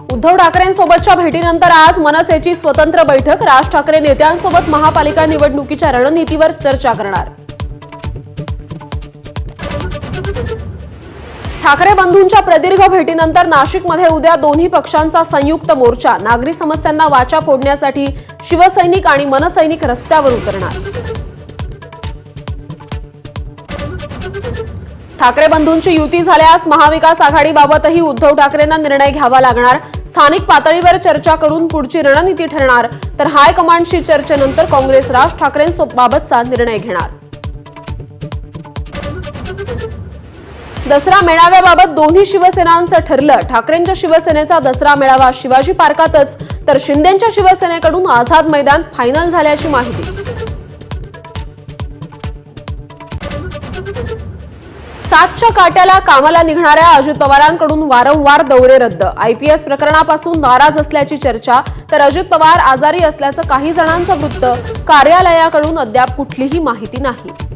उद्धव ठाकरेंसोबतच्या भेटीनंतर आज मनसेची स्वतंत्र बैठक। राज ठाकरे नेत्यांसोबत महापालिका निवडणुकीच्या रणनीतीवर चर्चा करणार। ठाकरे बंधूंच्या प्रदीर्घ भेटीनंतर नाशिकमध्ये उद्या दोन्ही पक्षांचा संयुक्त मोर्चा। नागरी समस्यांना वाचा फोडण्यासाठी शिवसैनिक आणि मनसैनिक रस्त्यावर उतरणार। ठाकरे बंधूंची युती झाल्यास महाविकास आघाडीबाबतही उद्धव ठाकरेंना निर्णय घ्यावा लागणार। स्थानिक पातळीवर चर्चा करून पुढची रणनीती ठरणार, तर हायकमांडशी चर्चेनंतर काँग्रेस राज ठाकरेंबाबतचा निर्णय घेणार। दसरा मेळाव्याबाबत दोन्ही शिवसेनांचं ठरलं। ठाकरेंच्या शिवसेनेचा दसरा मेळावा शिवाजी पार्कातच, तर शिंदेंच्या शिवसेनेकडून आझाद मैदान फायनल झाल्याची माहिती। 7च्या काट्याला कामाला निघणाऱ्या अजित पवारांकडून वारंवार दौरे रद्द। आयपीएस प्रकरणापासून नाराज असल्याची चर्चा, तर अजित पवार आजारी असल्याचं काही जणांचं वृत्त। कार्यालयाकडून अद्याप कुठलीही माहिती नाही।